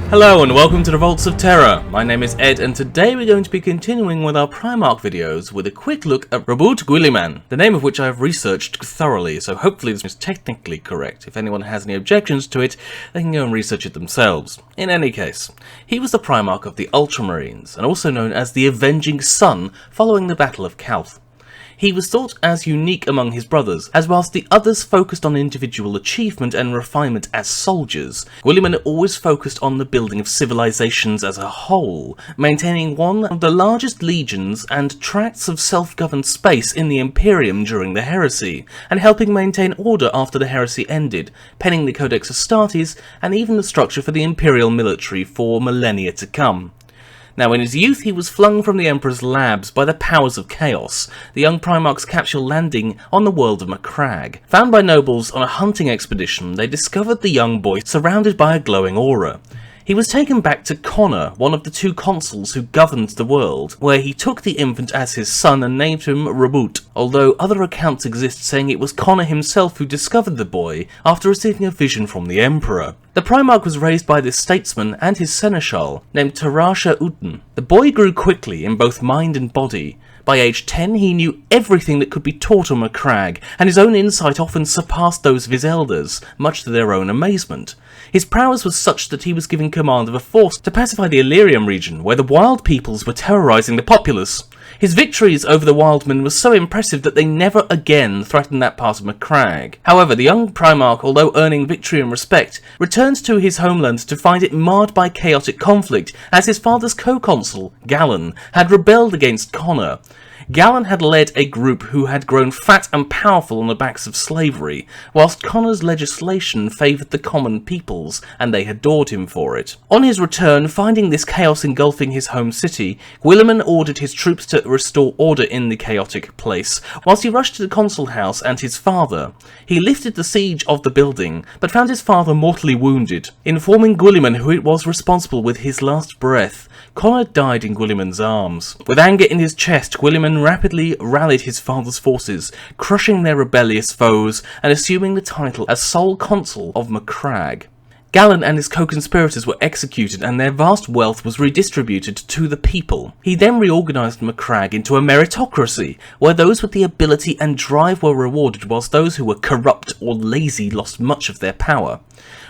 Hello and welcome to the Vaults of Terra. My name is Ed and today we're going to be continuing with our Primarch videos with a quick look at Roboute Guilliman, the name of which I have researched thoroughly, so hopefully this is technically correct. If anyone has any objections to it, they can go and research it themselves. In any case, he was the Primarch of the Ultramarines, and also known as the Avenging Sun following the Battle of Calth. He was thought as unique among his brothers, as whilst the others focused on individual achievement and refinement as soldiers, Guilliman always focused on the building of civilizations as a whole, maintaining one of the largest legions and tracts of self-governed space in the Imperium during the Heresy, and helping maintain order after the Heresy ended, penning the Codex Astartes and even the structure for the Imperial military for millennia to come. Now, in his youth, he was flung from the Emperor's labs by the powers of chaos, the young Primarch's capsule landing on the world of Macragge. Found by nobles on a hunting expedition, they discovered the young boy surrounded by a glowing aura. He was taken back to Connor, one of the two consuls who governed the world, where he took the infant as his son and named him Roboute, although other accounts exist saying it was Connor himself who discovered the boy after receiving a vision from the Emperor. The Primarch was raised by this statesman and his seneschal, named Yount. The boy grew quickly in both mind and body. By age 10 he knew everything that could be taught on Macragge, and his own insight often surpassed those of his elders, much to their own amazement. His prowess was such that he was given command of a force to pacify the Illyrium region, where the wild peoples were terrorising the populace. His victories over the wildmen were so impressive that they never again threatened that part of Macragge. However, the young Primarch, although earning victory and respect, returned to his homeland to find it marred by chaotic conflict, as his father's co-consul, Gallen, had rebelled against Connor. Gallen had led a group who had grown fat and powerful on the backs of slavery, whilst Connor's legislation favoured the common peoples, and they adored him for it. On his return, finding this chaos engulfing his home city, Guilliman ordered his troops to restore order in the chaotic place, whilst he rushed to the consul house and his father. He lifted the siege of the building, but found his father mortally wounded. Informing Guilliman who it was responsible with his last breath, Connor died in Guilliman's arms. With anger in his chest, Guilliman rapidly rallied his father's forces, crushing their rebellious foes and assuming the title as sole consul of Macragge. Gallen and his co-conspirators were executed and their vast wealth was redistributed to the people. He then reorganised Macragge into a meritocracy, where those with the ability and drive were rewarded whilst those who were corrupt or lazy lost much of their power.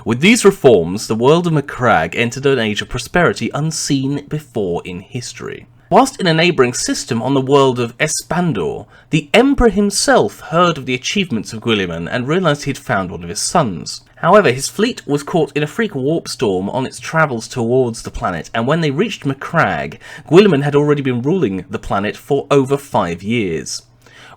With these reforms, the world of Macragge entered an age of prosperity unseen before in history. Whilst in a neighbouring system on the world of Espandor, the Emperor himself heard of the achievements of Guilliman and realised he'd found one of his sons. However, his fleet was caught in a freak warp storm on its travels towards the planet, and when they reached Macragge, Guilliman had already been ruling the planet for over 5 years.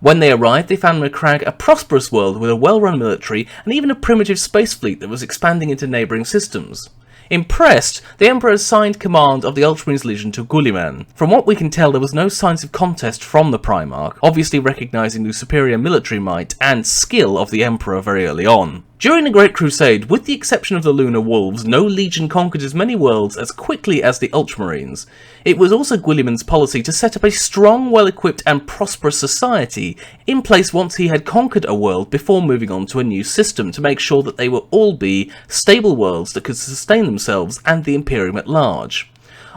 When they arrived, they found Macragge a prosperous world with a well-run military and even a primitive space fleet that was expanding into neighbouring systems. Impressed, the Emperor assigned command of the Ultramarines Legion to Guilliman. From what we can tell, there was no signs of contest from the Primarch, obviously recognising the superior military might and skill of the Emperor very early on. During the Great Crusade, with the exception of the Lunar Wolves, no legion conquered as many worlds as quickly as the Ultramarines. It was also Guilliman's policy to set up a strong, well-equipped and prosperous society in place once he had conquered a world before moving on to a new system to make sure that they would all be stable worlds that could sustain themselves and the Imperium at large.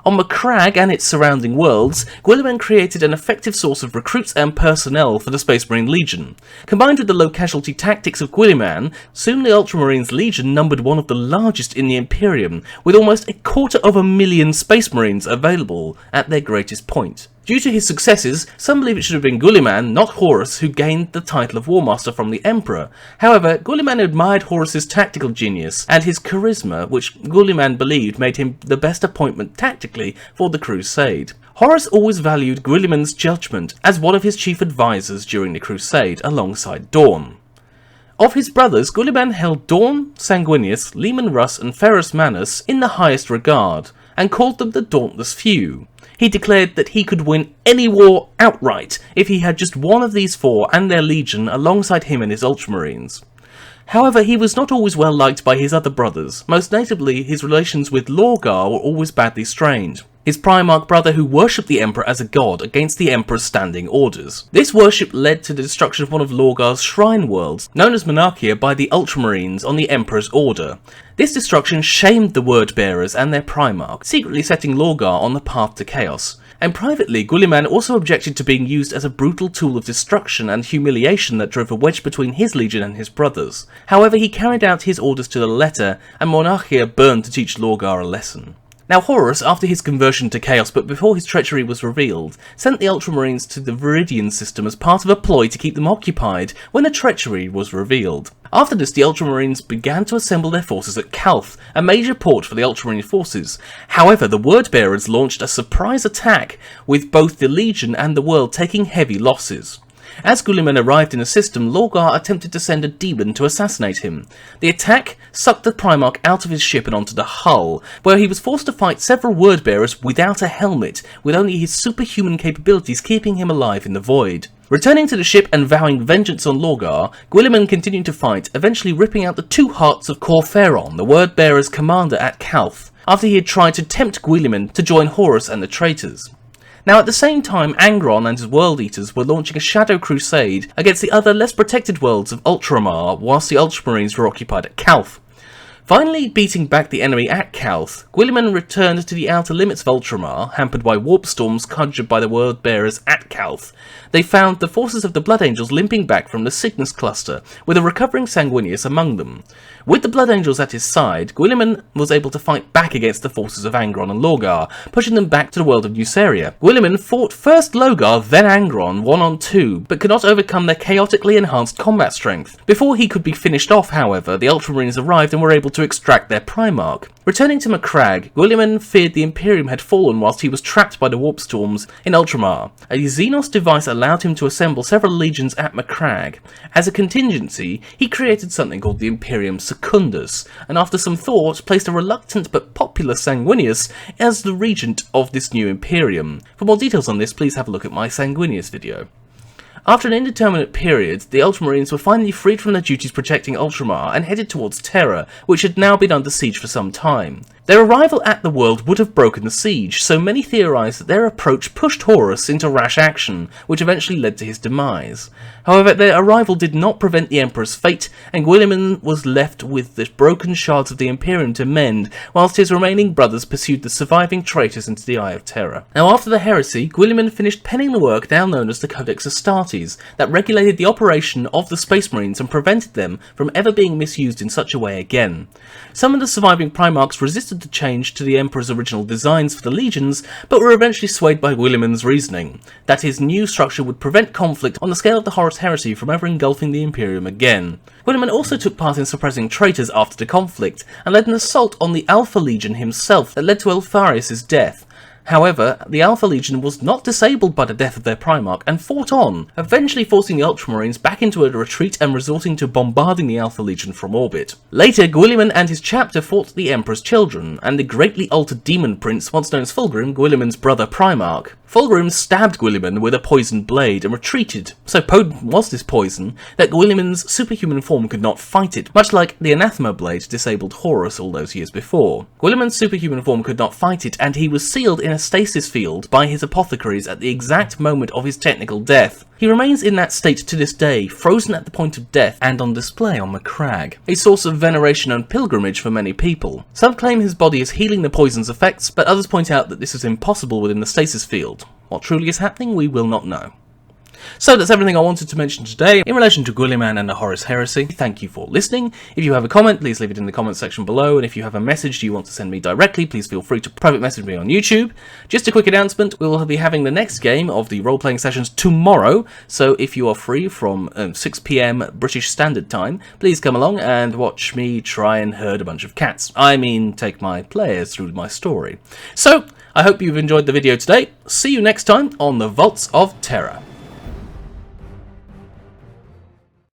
On Macragge and its surrounding worlds, Guilliman created an effective source of recruits and personnel for the Space Marine Legion. Combined with the low-casualty tactics of Guilliman, soon the Ultramarines Legion numbered one of the largest in the Imperium, with almost 250,000 Space Marines available at their greatest point. Due to his successes, some believe it should have been Guilliman, not Horus, who gained the title of War Master from the Emperor. However, Guilliman admired Horus's tactical genius and his charisma, which Guilliman believed made him the best appointment tactically for the Crusade. Horus always valued Guilliman's judgment as one of his chief advisors during the Crusade, alongside Dawn. Of his brothers, Guilliman held Dawn, Sanguinius, Leman Russ and Ferrus Manus in the highest regard, and called them the Dauntless Few. He declared that he could win any war outright if he had just one of these four and their legion alongside him and his Ultramarines. However, he was not always well liked by his other brothers. Most notably, his relations with Lorgar were always badly strained. His Primarch brother who worshipped the Emperor as a god against the Emperor's standing orders. This worship led to the destruction of one of Lorgar's shrine worlds, known as Monarchia, by the Ultramarines on the Emperor's order. This destruction shamed the Word-Bearers and their Primarch, secretly setting Lorgar on the path to chaos. And privately, Guilliman also objected to being used as a brutal tool of destruction and humiliation that drove a wedge between his legion and his brothers. However, he carried out his orders to the letter, and Monarchia burned to teach Lorgar a lesson. Now Horus, after his conversion to Chaos but before his treachery was revealed, sent the Ultramarines to the Viridian system as part of a ploy to keep them occupied when the treachery was revealed. After this, the Ultramarines began to assemble their forces at Calth, a major port for the Ultramarine forces. However, the Word-Bearers launched a surprise attack, with both the Legion and the world taking heavy losses. As Guilliman arrived in the system, Lorgar attempted to send a demon to assassinate him. The attack sucked the Primarch out of his ship and onto the hull, where he was forced to fight several Word-Bearers without a helmet, with only his superhuman capabilities keeping him alive in the void. Returning to the ship and vowing vengeance on Lorgar, Guilliman continued to fight, eventually ripping out the two hearts of Corferon, the Word-Bearers' commander at Calth, after he had tried to tempt Guilliman to join Horus and the traitors. Now at the same time, Angron and his World Eaters were launching a shadow crusade against the other less protected worlds of Ultramar, whilst the Ultramarines were occupied at Calth. Finally beating back the enemy at Calth, Guilliman returned to the outer limits of Ultramar, hampered by warp storms conjured by the Word-Bearers at Calth. They found the forces of the Blood Angels limping back from the Cygnus cluster, with a recovering Sanguinius among them. With the Blood Angels at his side, Guilliman was able to fight back against the forces of Angron and Lorgar, pushing them back to the world of Nuceria. Guilliman fought first Lorgar, then Angron, 1-on-2, but could not overcome their chaotically enhanced combat strength. Before he could be finished off, however, the Ultramarines arrived and were able to extract their Primarch. Returning to Macragge, Guilliman feared the Imperium had fallen whilst he was trapped by the warp storms in Ultramar. A Xenos device allowed him to assemble several legions at Macragge. As a contingency, he created something called the Imperium Secundus, and after some thought, placed a reluctant but popular Sanguinius as the regent of this new Imperium. For more details on this, please have a look at my Sanguinius video. After an indeterminate period, the Ultramarines were finally freed from their duties protecting Ultramar and headed towards Terra, which had now been under siege for some time. Their arrival at the world would have broken the siege, so many theorised that their approach pushed Horus into rash action, which eventually led to his demise. However, their arrival did not prevent the Emperor's fate, and Guilliman was left with the broken shards of the Imperium to mend, whilst his remaining brothers pursued the surviving traitors into the Eye of Terror. Now after the heresy, Guilliman finished penning the work now known as the Codex Astartes, that regulated the operation of the Space Marines and prevented them from ever being misused in such a way again. Some of the surviving Primarchs resisted the change to the Emperor's original designs for the legions, but were eventually swayed by Guilliman's reasoning, that his new structure would prevent conflict on the scale of the Horus Heresy from ever engulfing the Imperium again. Guilliman also took part in suppressing traitors after the conflict, and led an assault on the Alpha Legion himself that led to Eltharius' death. However, the Alpha Legion was not disabled by the death of their Primarch and fought on, eventually forcing the Ultramarines back into a retreat and resorting to bombarding the Alpha Legion from orbit. Later, Guilliman and his chapter fought the Emperor's children, and the greatly altered Demon Prince, once known as Fulgrim, Guilliman's brother Primarch. Fulgrim stabbed Guilliman with a poisoned blade and retreated. So potent was this poison that Guilliman's superhuman form could not fight it, much like the Anathema blade disabled Horus all those years before. Guilliman's superhuman form could not fight it, and he was sealed in a stasis field by his apothecaries at the exact moment of his technical death. He remains in that state to this day, frozen at the point of death and on display on Macragge, a source of veneration and pilgrimage for many people. Some claim his body is healing the poison's effects, but others point out that this is impossible within the stasis field. What truly is happening, we will not know. So that's everything I wanted to mention today in relation to Guilliman and the Horus Heresy. Thank you for listening. If you have a comment, please leave it in the comment section below, and if you have a message you want to send me directly, please feel free to private message me on YouTube. Just a quick announcement, we will be having the next game of the role-playing sessions tomorrow, so if you are free from 6 PM British Standard Time, please come along and watch me try and herd a bunch of cats. I mean, take my players through my story. So, I hope you've enjoyed the video today. See you next time on the Vaults of Terra.